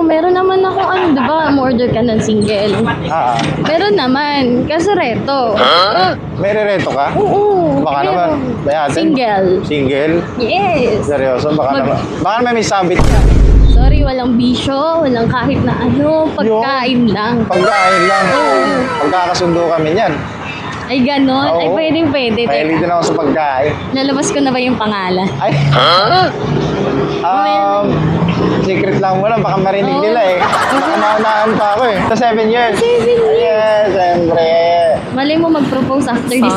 meron naman ako, ano, diba, order ka ng single. Meron naman, kasi reto. May rereto ka? Oo. Baka naman, Single. Single? Yes. Seryoso? Baka naman may sabit ka. Sorry, walang bisyo, walang kahit na ano, pagkain lang. Pagkain lang? Oo. Pagkakasundo kami niyan. Ay, ganon? Ay, pwede. Mahilig din ako sa pagkain. Lalabas ko na ba yung pangalan? Ay? Secret lang muna, baka marinig nila eh. Naunahan pa ako eh. Sa 7 years. 7 years. Yes, siyempre. Malay mo mag-propose after this.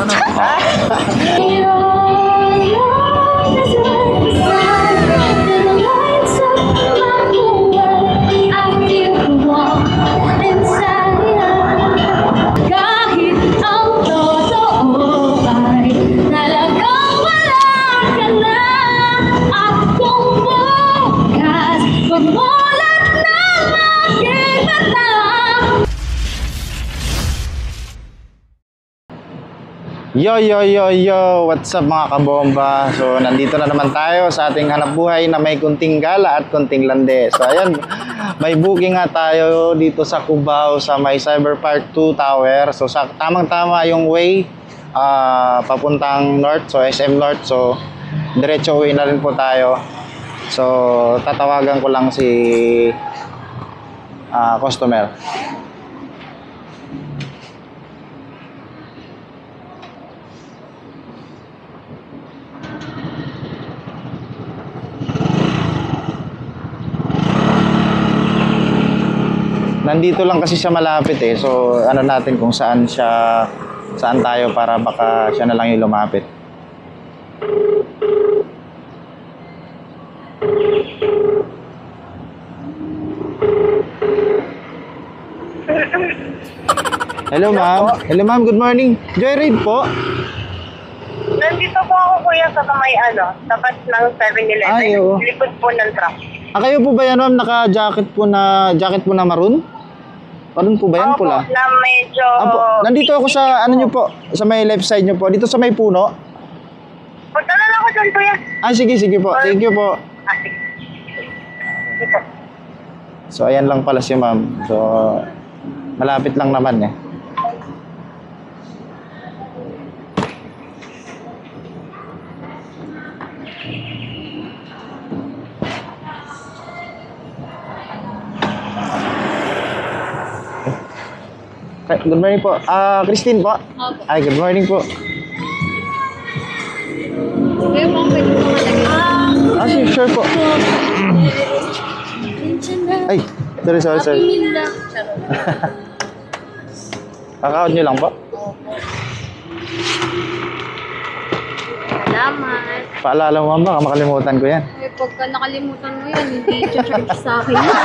Yo, what's up mga kabomba? So, nandito na naman tayo sa ating hanap buhay na may kunting gala at kunting lande. So, ayan, may booking nga tayo dito sa Cubao sa may Cyberpark 2 Tower. So, tamang-tama yung way papuntang North, so SM North. So, diretso uwi na rin po tayo. So, tatawagan ko lang si customer. Nandito lang kasi siya malapit eh. So, ano natin kung saan tayo para baka siya na lang yung lumapit. Hello, ma'am. Hello, ma'am. Good morning. Joyride po. Nandito po ako, kuya, sa may tapat ng 7-Eleven. Likod po ng truck. Kayo po ba yan, ma'am? Naka-jacket po na maroon? Maroon po ba yan? Pula? Na medyo... nandito ako sa, ano nyo po, sa may left side nyo po. Dito sa may puno. Punta na lang ako dyan, kuya. Sige po. Thank you po. Sige. Dito. So, ayan lang pala si ma'am. So, malapit lang naman eh. Good morning po. Christine po? Opo. Ay, good morning po. Kaya po, pwede ko malagay. Sure po. Ay, sorry. Happy Linda. Kaka-out nyo lang po? Salamat. Paalala mo ba? Makalimutan ko yan. Ay, pagka nakalimutan mo yan, hindi i-charge sa akin yan.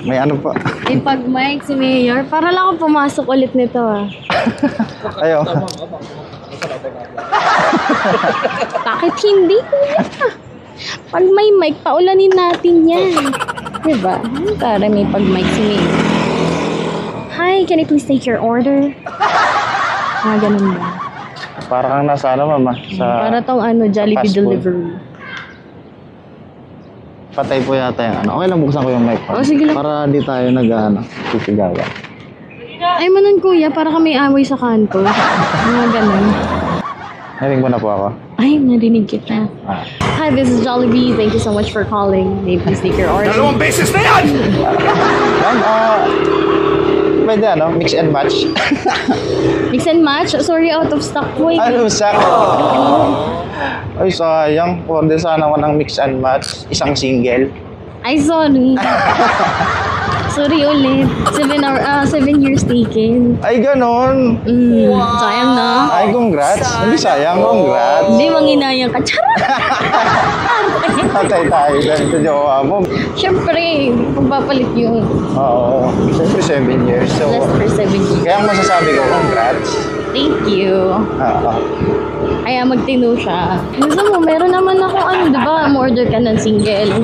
May ano po. Ay, pag Mike, si Mayor, para lang ako pumasok ulit nito Ayo. Bakit hindi? Pag may mic, paulanin natin yan. Diba? Para may pag mic si Mayor. Hi, can I please take your order? Ganun ba? Para kang nasa mama? Para tong Jollibee delivery. Patay po yata yung Okay lang, buksan ko yung mic. Sige lang. Para di tayo sisigawan. Ay, manon kuya, para kami away sa kanto. Ganun. Narinig mo na po ako? Ay, narinig kita. Hi, this is Jollibee. Thank you so much for calling. May please take your order. Dalawang beses na yan! Pwede mix and match. Mix and match? Sorry, out of stock po eh. Ano, Ay, sayang. Order sana ako ng mix and match. Isang single. Ay, sorry. Sorry ulit. 7 years taken. Ay, ganon. Sayang na. Ay, congrats. Hindi sayang, congrats. Hindi, manginayang ka. Charot! Patay tayo dyan sa jowa mo. Siyempre, magpapalit yun. Oo. Siyempre 7 years. So, Last for 7 years. kaya ang masasabi ko, congrats. Thank you. Oo. Kaya magtino siya. Gusto mo, meron naman ako di ba, order ka ng single.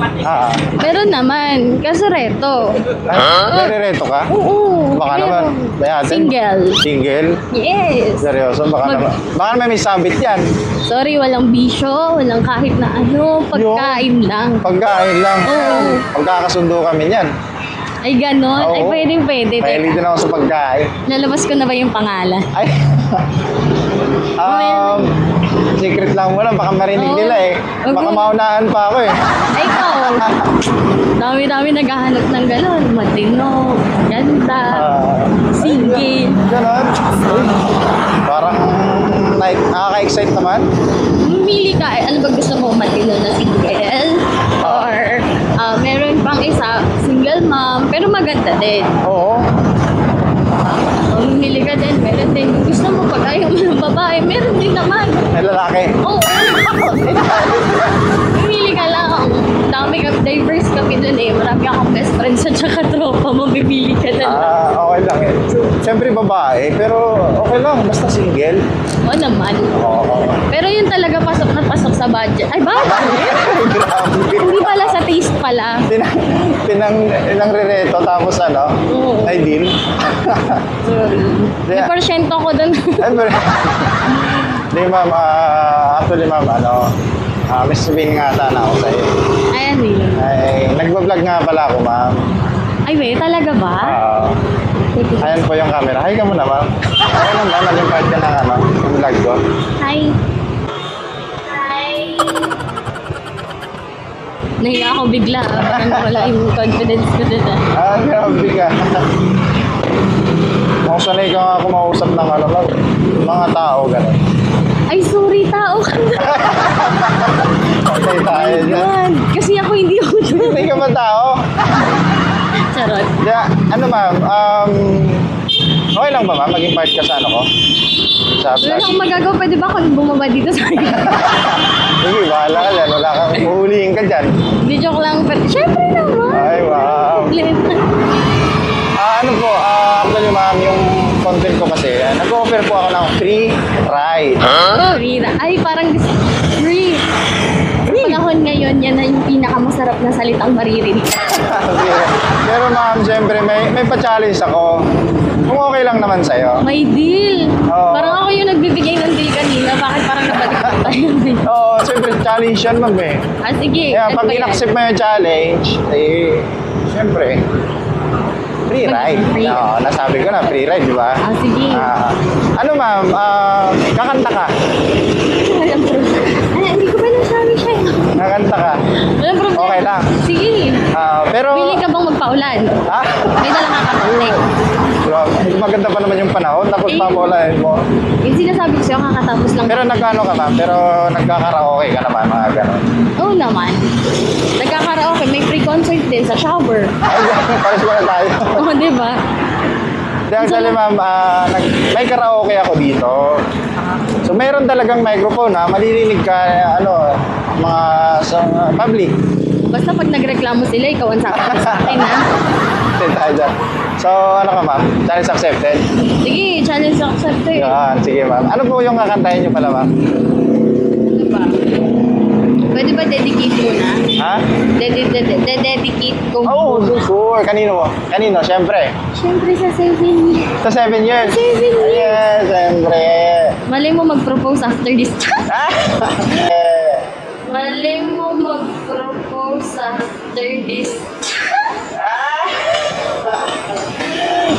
Meron naman, kasi reto. Ay, nire-reto ka? Oo. Baka pero naman. Bayatin. Single. Single? Yes. Seryoso? Baka naman may sabit yan. Sorry, walang bisyo, walang kahit na pagkain lang. Pagkain lang. Oo. Pagkakasundo kami niyan. Ay, ganon. Ay, Oo. pwede. Mahilig din ako sa pagkain. Lalabas ko na ba yung pangalan? Ay. Secret lang muna. Baka marinig Oo. nila eh. Baka Okay. maunahan pa ako eh. Ay, ikaw. Dami-dami naghahanap ng ganon. Matino, ganda, single. Ganon. Uy, parang nakaka-excite naman. Mamili ka, ano ba gusto mo? Matino na single? Or meron pang isa, single mom, pero maganda din. Oo. Mamili ka din, meron din. Kung gusto mo, pag ayaw mo ng babae, meron din naman. May lalaki. Oo. Mamili ka lang. Dami ka, diverse kami dun eh. Marami akong best friends at saka tropa. Mamimili ka na lang. Okay lang eh. Siyempre babae, pero okay lang. Basta single. Oo naman. Oo. Pero yun talaga pasok na pasok sa budget. Ay, bakit? Grabe. Hindi pala sa taste pala. Pinang-rereto tapos ano? Oo. Ay, deal. Sorry. May Yeah. porsyento ko dun. Ay, pero... Hindi, ma'am. Actually, ma'am, may sabihin nga sana ako sa'yo. Ayan yun. Ay, nagbablog nga pala ako, ma'am. Ay, wait, talaga ba? Ayan po yung camera. Hi ka muna, ma'am. Okay lang, ma'am. Naging part ka ng yung vlog ko. Hi. Hi. Nahiya ako bigla. Parang wala yung confidence ko dun ah. Grabe ka. Kung sanay ka nga kumausap ng mga tao, gano'n. Ay, sorry, tao ka. Okay tayo dyan. God, kasi ako hindi ako dun. Hindi ka ba tao? Charot. Yeah, ano ma'am, okay lang ba ma'am? Maging part ka sa ano ko? Sa Wala vlog? akong magagawa. Pwede ba ako bumaba dito sa akin? Sige, bahala ka dyan. Wala kang uhulihin ka dyan. Hindi, joke lang. Pero, syempre naman. Ay, wow. Ano po, actually ma'am, yung content ko kasi, nag-offer po ako ng free ride. Free na. Ay, parang free. Sa panahon ngayon, yan na yung pinakamasarap na salitang maririnig. Pero ma'am, siyempre may pa-challenge ako. Kung okay lang naman sa'yo. May deal. Oo. Parang ako yung nagbibigay ng deal kanina. Bakit parang nabalik tayo? Oo, siyempre challenge yan ma'am eh. Sige. Kaya ano pag ba yan? in-accept mo yung challenge, siyempre, free ride. Free. Oo, nasabi ko na, free ride, di ba? Sige. Ano ma'am, kakanta ka? Walang problema. Ay, hindi ko pa nasabi siya. Kakanta ka? Walang problema. Okay lang. Sige. Pero... Willing ka bang magpaulan? Ha? May dala ka kapatid. Grabe, maganda pa naman yung panahon, tapos Eh. papaulahin mo. Yung sinasabi ko sa'yo, kakatapos lang. Pero nagkano ka ma'am? Pero nagkakaraoke ka naman, mga gano'n. Oo naman. Nagkakaraoke, may free concert din sa shower. Ay, pares ba na tayo? Oo, di ba? Di actually ma'am, may karaoke ako dito. So mayroon talagang microphone ha, malilinig ka, mga sa public. Basta pag nagreklamo sila, ikaw ang sasabi sa akin, ha? Accepted tayo dyan. So ano ka ma'am? Challenge accepted? Sige, challenge accepted. Yan, sige ma'am. Ano po yung kakantahin niyo pala ma'am? Ano ba? Pwede ba dedicate muna? Ha? Dedicate ko Oh, sure. Kanino mo? Kanino? Siyempre. Siyempre sa 7 years. Sa 7 years? 7 years. Yes, siyempre. Malay mo mag-propose after this. Malay mo mag-propose after this.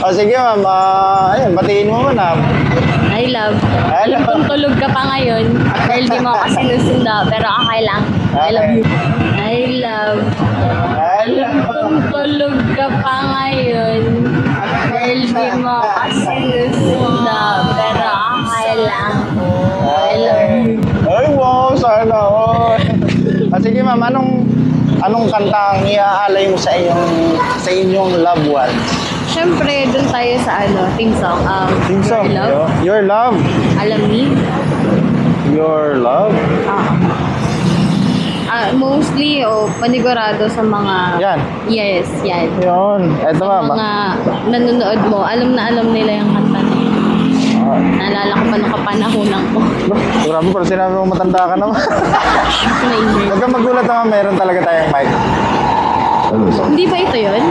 O sige ma'am, ayun, batiin mo muna. I love. I love. Kung tulog ka pa ngayon, dahil di mo ako sinusunda, pero okay lang. I love you. I love. I love. Kung tulog ka pa ngayon, dahil di mo ako sinusunda, pero okay lang. I love you. Ay, wow, sana all. Sige ma'am, anong kanta ang iaalay mo sa inyong loved ones? Siyempre, dun tayo sa theme song. Think so? Your Love. Your love? Alam ni? Your love? Mostly, panigurado sa mga... Yan. Yes, yan. Yun. Ito Sa ma'am. mga nanonood mo, alam na alam nila yung kanta na yun. Naalala ko pa nung kapanahonan ko. Grabe, pero sinabi mo matanda ka naman. Naiinit. Huwag kang magulat naman, meron talaga tayong mic. Hindi ba ito yun?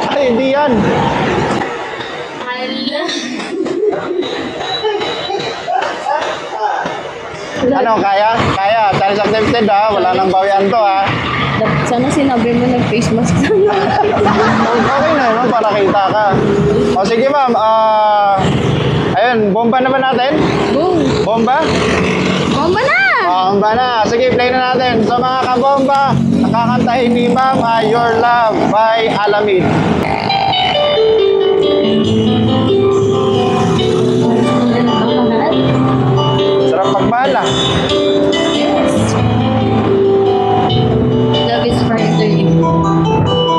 Ay, hindi yan. Ano, kaya? Kaya. Challenge accepted ha. Wala nang bawian to ha. Sana sinabi mo nag-face mask na. Okay na yun, para kita ka. O sige ma'am, ayun, bomba na ba natin? Boom! Bomba? Bomba na! Bomba na. Sige, play na natin. So mga kabomba, nakakantahin ni ma'am Your Love by Alamid. Sarap pagmahal ah. Yes. Love is for eternity.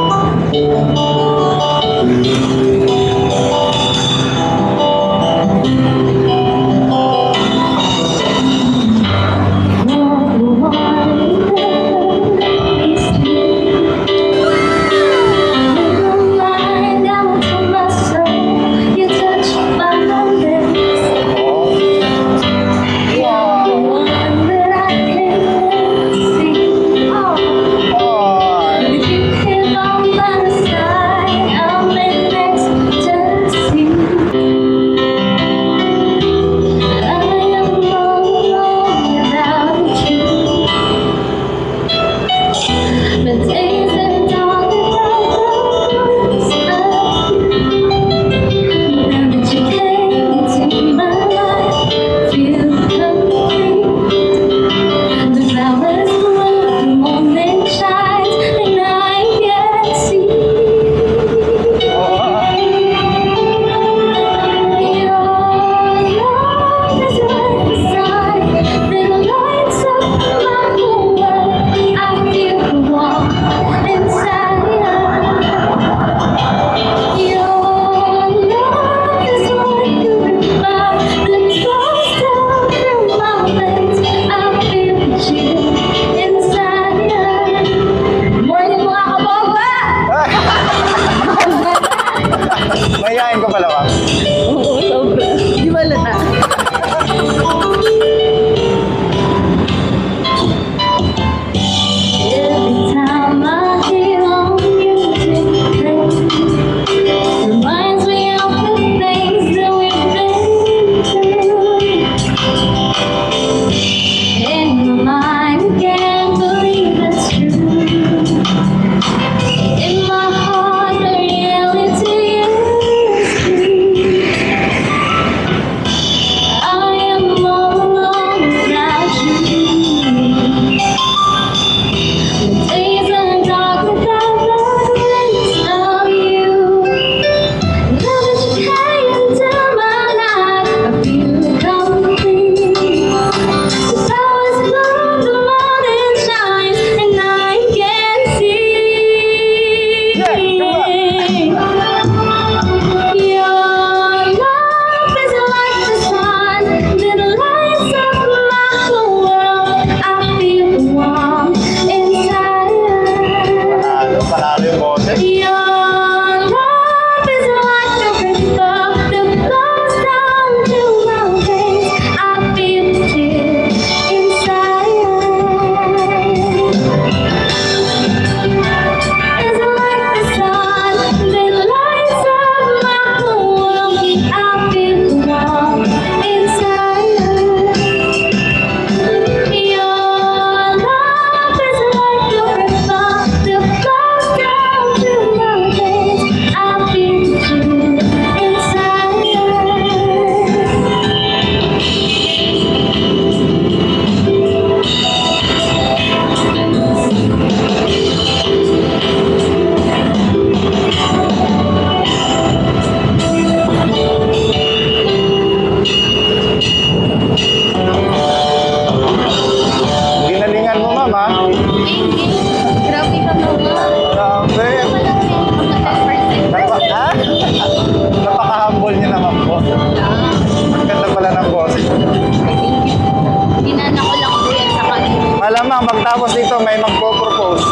Malamang pagtapos dito may magpo-propose.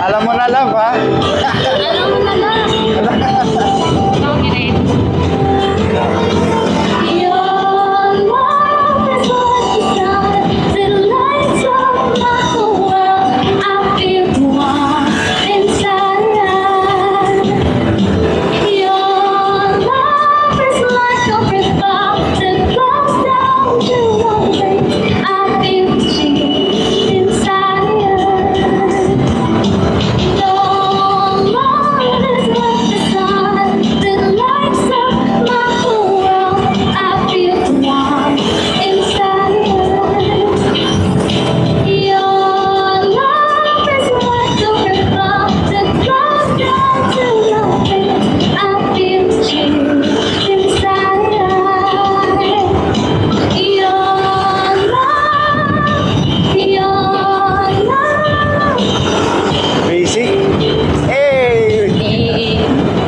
Alam mo na lang, ha? Alam mo na lang. Ikaw, Kiret. Your love is like the sun that lights up my whole world. I feel warm inside. Your love is like a river that flows down to the lake. I feel the chill inside. Your love is like the sun that lights up my whole world. I feel warm inside. Your love is like a river that flows down to the lake. I feel the chill inside. Your love. Basic. Hey! Eh,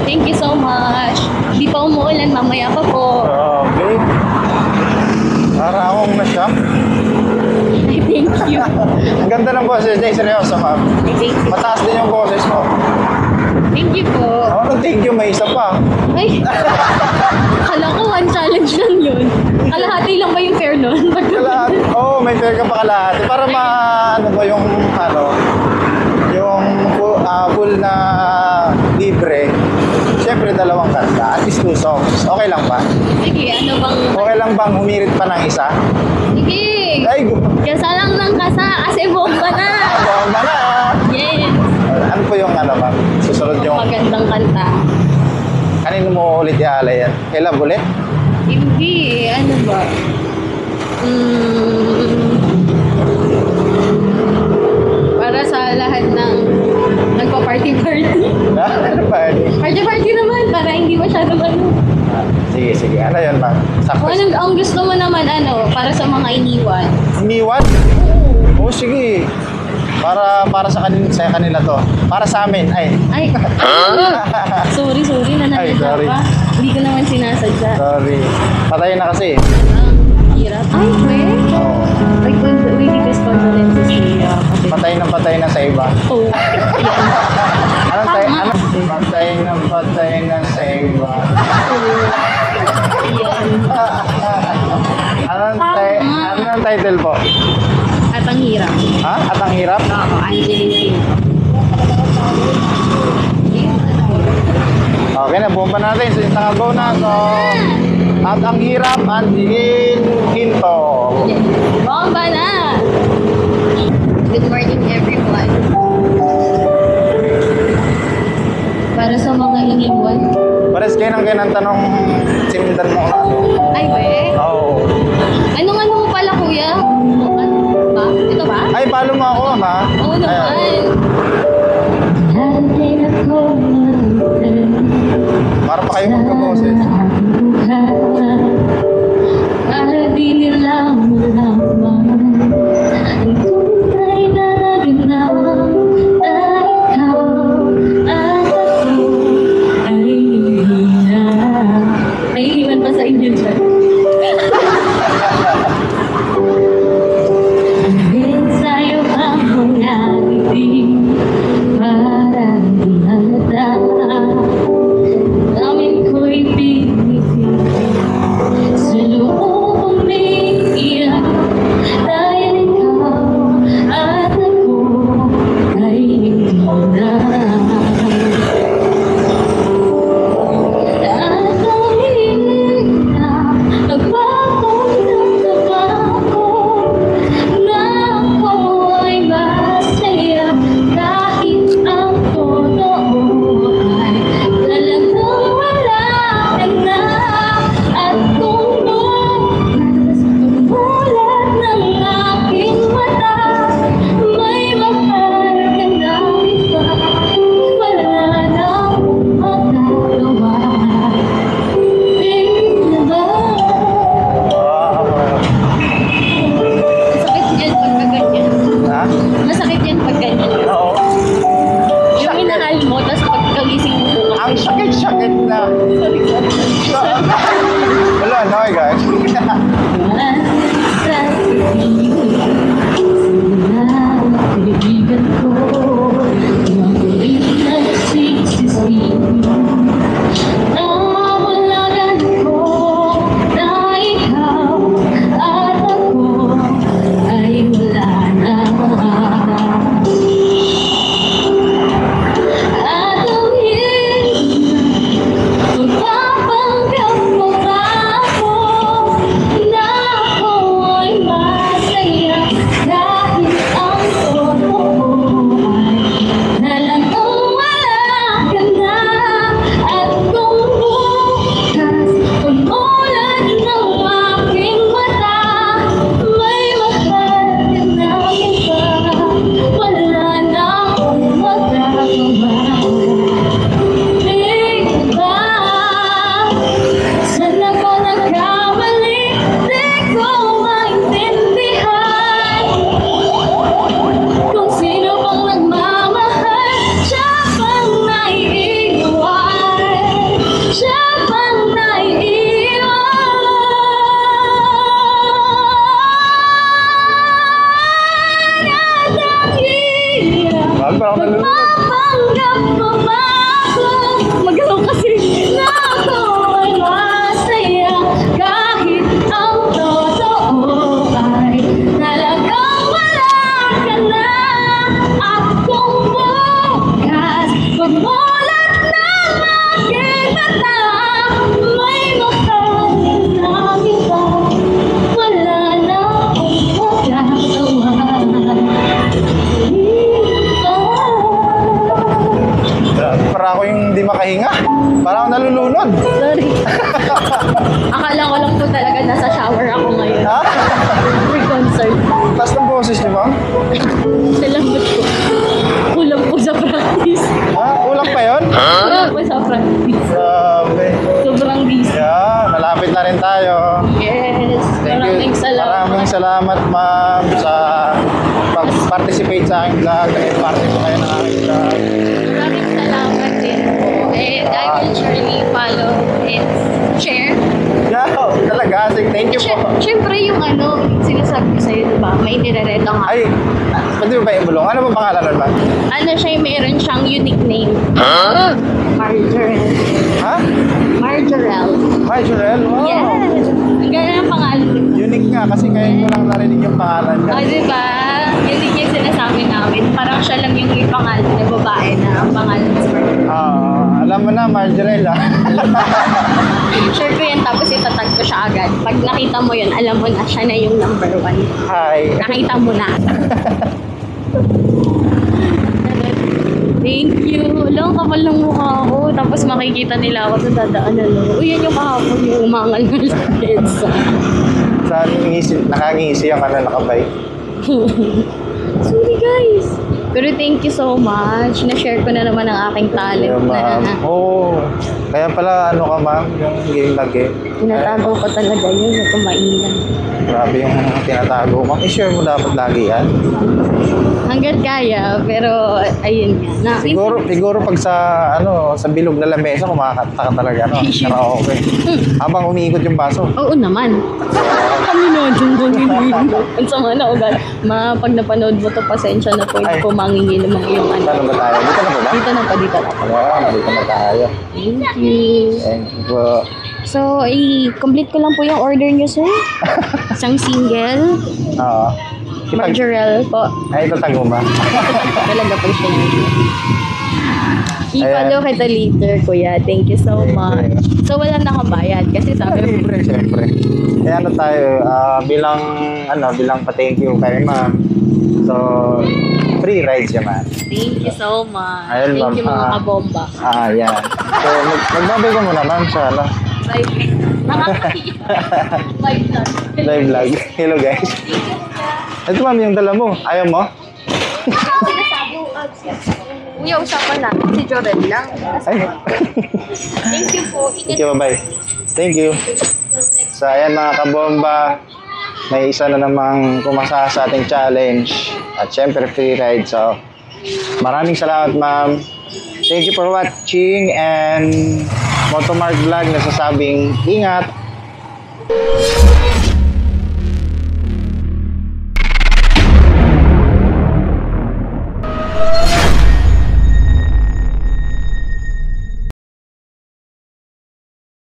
thank you so much. Di pa umuulan, mamaya pa po. Grabe. Para akong na-shock. Ay, thank you. Ang ganda ng boses niya, seryoso, ma'am. Ay, thank you. Mataas din yung boses mo. Thank you po. Ako nang thank you, may isa pa. Ay, kala ko one challenge lang yun. Kalahati lang ba yung fair nun? Kalahati. Oo, may fair ka pa kalahati. Para ano ba yung, yung full na libre. Siyempre, dalawang kanta. At least 2 songs. Okay lang ba? Sige, ano bang... Okay lang bang humirit pa ng isa? Sige, Ay, kasa lang ng kasa kasi bomba na. bomba na. Yes. Ano po yung ano, ma'am? Susunod yung... Magandang kanta. Kanino mo ulit ialay yan? Kay Love ulit? Hindi, ano ba? Para sa lahat ng nagpa-party-party. Ano ba? Party-party naman, para hindi masyadong ano. Sige, sige. Ano yun, ma'am? Sakto. Kung anong, ang gusto mo naman, ano, para sa mga iniwan. Iniwan? Oo, sige. Para sa kanila to. Para sa amin. Ay. Ay, sorry, Ay, nananadya sorry. pa. Hindi ko naman sinasadya. Sorry. Patayin na kasi. Ang hirap. Ay, wait. Oo. Like, we deepest condolences to you. Patay na sa iba. Oh, Anong tayo? Ano? Patay na sa iba. Anong title po? At ang hirap. Ha? At ang hirap? Oo, Angeline. Okay na, bomba natin. So, yung tangabaw na. So, at ang hirap, Angeline Hinto. Bomba na! Good morning, everyone. Para sa mga iniwan. Pares kayo ng tanong simindan mo. Ay, we? Oo. Anong mo pala, kuya? Ano ba? Ito ba? Ay, follow mo ako, ma. Oo naman. Para pa kayo magkaboses. Para di nila malaman ang tunay na ginawa na ikaw at ako ay hirap. May iwan pa sa inyo dyan. Dahil sa'yo ang mga ngiti parang di halata. Namin ko'y parang nalulunod. Magpapanggap mo ba ako? Magaw kasi na ako ay masaya kahit ang totoo ay talagang wala ka na. Akong bukas pagmulat ng aking mata, may makalang iba, wala na akong magagawa. Para ako yung di makahinga. Parang ako nalulunod. Sorry. Akala ko lang po talaga nasa shower ako ngayon. Ha? Pre-concert. Taas ng boses niyo, ma'am? Salamat po. Kulang po sa practice. Ha? Ulang pa yun? Kulang po sa practice. Grabe. Sobrang busy. Yeah, malapit na rin tayo. Yes. Maraming salamat. Maraming salamat, ma'am, sa pag-participate sa aking vlog. Nag-party po kayo ng aking vlog. Maraming salamat din po. And I will surely follow and share. Yeah, talaga. Thank you po. Siyempre yung sinasabi ko sa'yo, diba? May nire-reto nga. Ay, pwede ba yung bulong? Ano ba pangalan nun, ma'am? Meron siyang unique name. Marjorie. Ha? Marjorel. Hi, Jurel. Wow. Yes. Ang ganda ng pangalan. Unique nga kasi ngayon ko lang narinig yung pangalan niya. O, diba? Yun din yung sinasabi namin. Parang siya lang yung may pangalan na babae na ang pangalan is Marjorie. Alam mo na, Marjorie, ah. Share ko yan tapos itatag ko siya agad. Pag nakita mo yun, alam mo na siya na yung number 1. Hi. Nakita mo na. Thank you. Alam, kapal ng mukha ko. Tapos makikita nila ako sa dadaanan. Uy, yan yung kahapon yung umangal ng EDSA. Saan nakangisi yung nakabay? Sorry guys. Pero thank you so much. Na-share ko na naman ang aking talent Yeah, ma'am. na Oh, kaya pala ka, ma'am, yung game na game. tinatago ko talaga yun. Huwag kong maingan. Grabe yung tinatago mo. I-share mo dapat lagi yan. Hanggat kaya, pero ayun nga. Siguro pag sa bilog na lamesa, kumakanta ka talaga, no? Karaoke. Habang umiikot yung baso. Oo naman. Kami na dyan kami. Ang sama na ugat. Pag napanood mo to, pasensya na po. Hindi Ay. ko mangingi naman yung Saan ba tayo? Dito na ba? Dito na pa, dito na pa. Ayan, dito na tayo. Thank you. Thank you po. So, i-complete ko lang po yung order niyo, sir. Isang single. Oo. Marjorel po. Ay, itatag mo ba? Talaga po siya yun. I-follow kita later, kuya. Thank you so much. So, wala na akong bayad. Kasi sabi mo, Siyempre. Kaya tayo, bilang pa-thank you kay ma'am. So, free rides naman. thank you so much. Ayun, Thank you, ma'am. mga kabomba. Yan. So, magbabay ka muna, ma'am, sa Bye. Nakakahiya. Bye vlog. live vlog. Hello, guys. Ito, ma'am, yung dala mo. Ayaw mo? Kuya, usapan natin si Jorel lang. Ay. Thank you po. Thank you, bye-bye. Thank you. So, ayan mga kabomba. May isa na namang pumasa sa ating challenge. At syempre, free ride. So, maraming salamat, ma'am. Thank you for watching. And Motomark Vlog nasasabing, ingat!